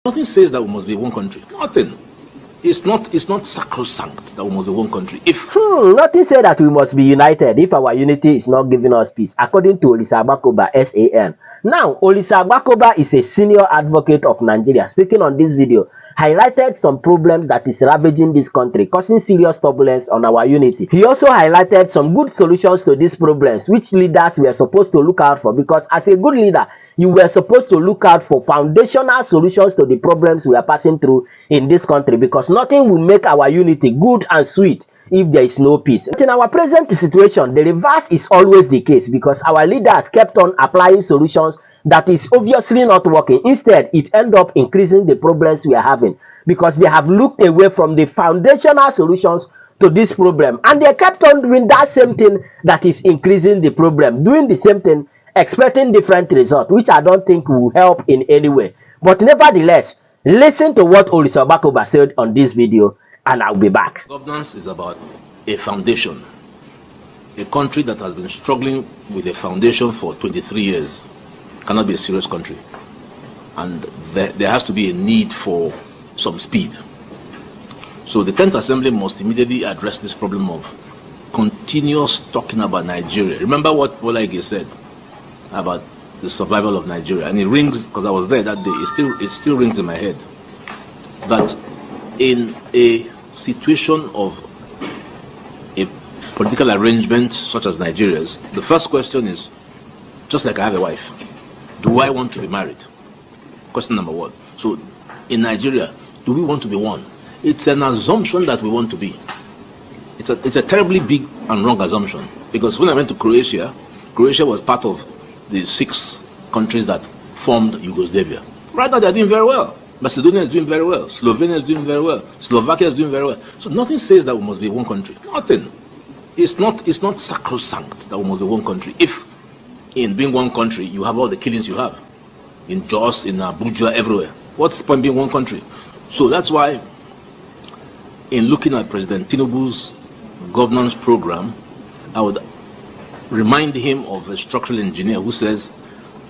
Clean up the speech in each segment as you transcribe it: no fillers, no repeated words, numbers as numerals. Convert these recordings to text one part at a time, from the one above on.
Nothing says that we must be one country. Nothing. It's not sacrosanct that we must be one country. Nothing says that we must be united if our unity is not giving us peace, according to Olisa Agbakoba SAN. Now, Olisa Agbakoba is a senior advocate of Nigeria, speaking on this video, highlighted some problems that is ravaging this country, causing serious turbulence on our unity. He also highlighted some good solutions to these problems, which leaders were supposed to look out for, because as a good leader, you were supposed to look out for foundational solutions to the problems we are passing through in this country, because nothing will make our unity good and sweet if there is no peace. But in our present situation, the reverse is always the case, because our leaders kept on applying solutions that is obviously not working. Instead, it ended up increasing the problems we are having, because they have looked away from the foundational solutions to this problem, and they kept on doing that same thing that is increasing the problem, doing the same thing, expecting different results, which I don't think will help in any way. But nevertheless, listen to what Olisa Agbakoba said on this video, and I'll be back. Governance is about a foundation. A country that has been struggling with a foundation for 23 years cannot be a serious country. And there has to be a need for some speed. So the 10th Assembly must immediately address this problem of continuous talking about Nigeria. Remember what Olisa said about the survival of Nigeria, and it rings, because I was there that day, it still rings in my head, that in a situation of a political arrangement such as Nigeria's, the first question is, just like I have a wife, do I want to be married? Question number one. So in Nigeria, do we want to be one? It's an assumption that we want to be. It's a terribly big and wrong assumption, because when I went to Croatia, Croatia was part of the 6 countries that formed Yugoslavia. Right now they're doing very well. Macedonia is doing very well. Slovenia is doing very well. Slovakia is doing very well. So nothing says that we must be one country. Nothing. It's not sacrosanct that we must be one country. If in being one country you have all the killings you have in Jos, in Abuja, everywhere, what's the point being one country? So that's why, in looking at President Tinubu's governance program, I would remind him of a structural engineer who says,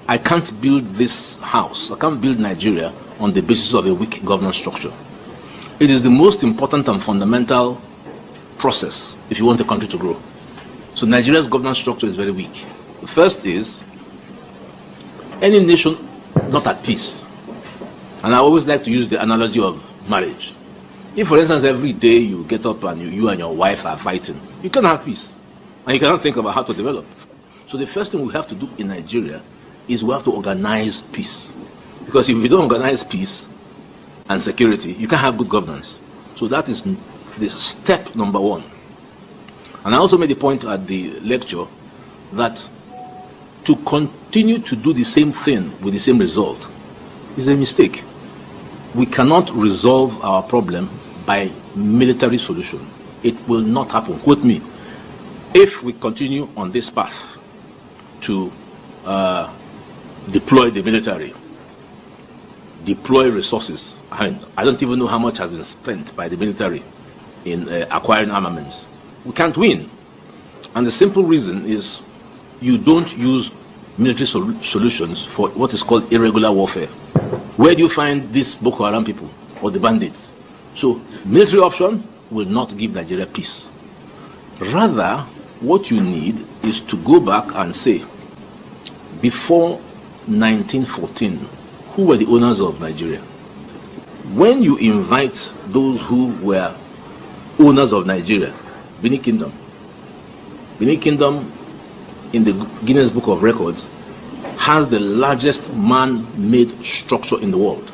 I can't build this house, I can't build Nigeria on the basis of a weak governance structure. It is the most important and fundamental process if you want a country to grow. So Nigeria's governance structure is very weak. The first is, any nation not at peace, and I always like to use the analogy of marriage. If, for instance, every day you get up and you and your wife are fighting, you cannot have peace. And you cannot think about how to develop. So the first thing we have to do in Nigeria is we have to organize peace. Because if we don't organize peace and security, you can't have good governance. So that is the step number one. And I also made the point at the lecture that to continue to do the same thing with the same result is a mistake. We cannot resolve our problem by military solution. It will not happen. Quote me. If we continue on this path to deploy the military, deploy resources, I don't even know how much has been spent by the military in acquiring armaments, we can't win. And the simple reason is you don't use military solutions for what is called irregular warfare. Where do you find these Boko Haram people or the bandits? So military option will not give Nigeria peace. Rather, what you need is to go back and say, before 1914, who were the owners of Nigeria? When you invite those who were owners of Nigeria, Benin Kingdom in the Guinness Book of Records has the largest man-made structure in the world.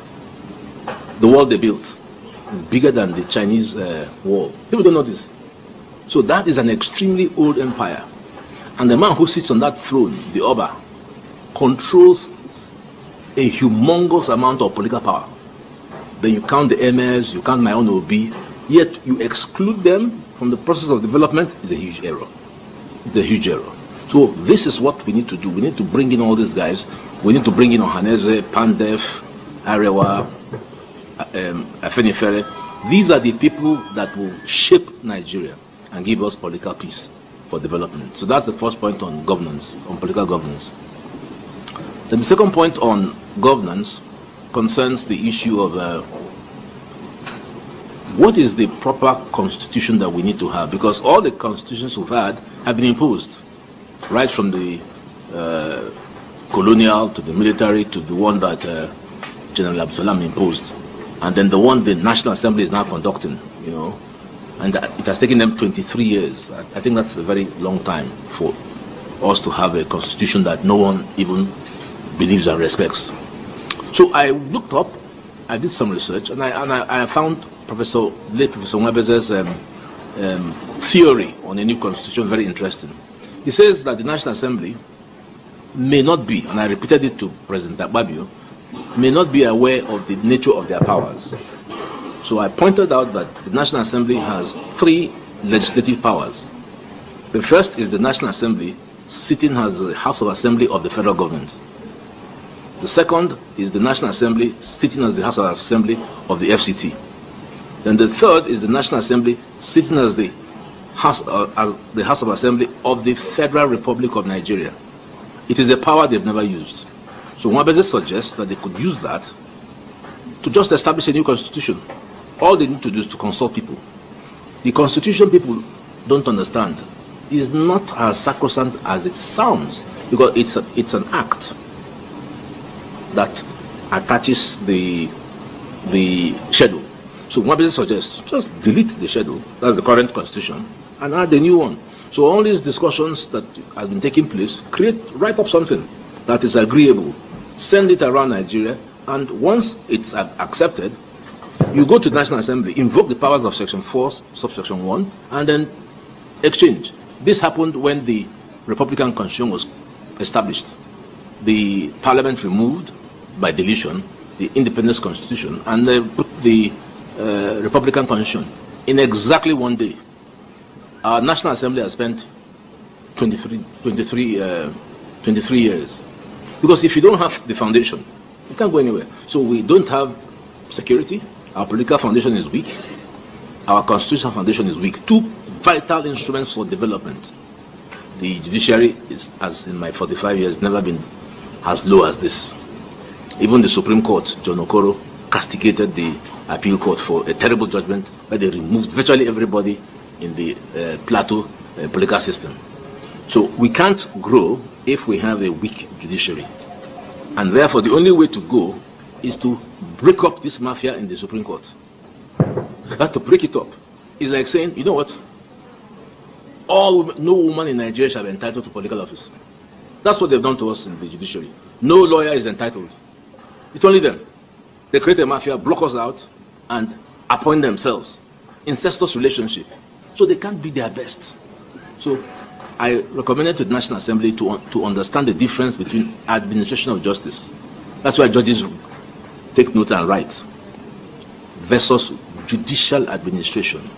The wall they built is bigger than the Chinese wall. People don't know this. So that is an extremely old empire. And the man who sits on that throne, the Oba, controls a humongous amount of political power. Then you count the emirs, you count my own OB, yet you exclude them from the process of development. Is a huge error. It's a huge error. So this is what we need to do. We need to bring in all these guys. We need to bring in Ohaneze, Pandef, Arewa, Afenifere. These are the people that will shape Nigeria and give us political peace for development. So that's the first point on governance, on political governance. Then the second point on governance concerns the issue of what is the proper constitution that we need to have, because all the constitutions we've had have been imposed, right from the colonial to the military to the one that General Abdul imposed, and then the one the National Assembly is now conducting, and it has taken them 23 years. I think that's a very long time for us to have a constitution that no one even believes and respects. So I looked up, I did some research, and I found late Professor Nwabeze's theory on a new constitution very interesting. He says that the National Assembly may not be, and I repeated it to President Akpabio, may not be aware of the nature of their powers. So I pointed out that the National Assembly has 3 legislative powers. The first is the National Assembly sitting as the House of Assembly of the federal government. The second is the National Assembly sitting as the House of Assembly of the FCT. Then the third is the National Assembly sitting as the House of Assembly of the Federal Republic of Nigeria. It is a power they've never used. So Nwabeze suggests that they could use that to just establish a new constitution. All they need to do is to consult people. The constitution people don't understand is not as sacrosanct as it sounds, because it's an act that attaches the schedule. So Nwabeze suggests just delete the schedule, that's the current constitution, and add a new one. So all these discussions that have been taking place, write up something that is agreeable, send it around Nigeria, and once it's accepted, you go to the National Assembly, invoke the powers of Section 4, subsection 1, and then exchange. This happened when the Republican Constitution was established. The Parliament removed, by deletion, the Independence Constitution, and they put the Republican Constitution in exactly 1 day. Our National Assembly has spent 23 years. Because if you don't have the foundation, you can't go anywhere. So we don't have security. Our political foundation is weak. Our constitutional foundation is weak. 2 vital instruments for development. The judiciary is, as in my 45 years, never been as low as this. Even the Supreme Court, John Okoro, castigated the appeal court for a terrible judgment where they removed virtually everybody in the plateau political system. So we can't grow if we have a weak judiciary. And therefore the only way to go is to break up this mafia in the Supreme Court. You have to break it up. It's like saying, you know what? No woman in Nigeria shall be entitled to political office. That's what they've done to us in the judiciary. No lawyer is entitled. It's only them. They create a mafia, block us out, and appoint themselves. Incestuous relationship. So they can't be their best. So I recommended to the National Assembly to understand the difference between administration of justice. That's why judges take note and write. Versus judicial administration.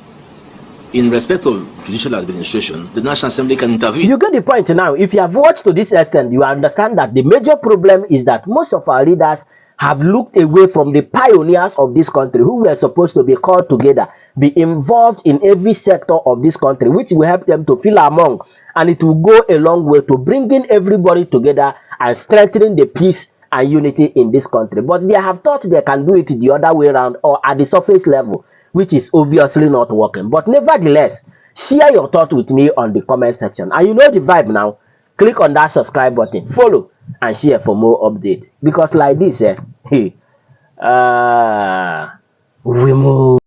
In respect of judicial administration, the National Assembly can intervene. You get the point now. If you have watched to this extent, you understand that the major problem is that most of our leaders have looked away from the pioneers of this country who were supposed to be called together, be involved in every sector of this country, which will help them to feel among, and it will go a long way to bringing everybody together and strengthening the peace and unity in this country. But they have thought they can do it the other way around or at the surface level, which is obviously not working. But nevertheless, share your thought with me on the comment section. And you know the vibe now. Click on that subscribe button, follow, and share for more updates. Because like this, we move.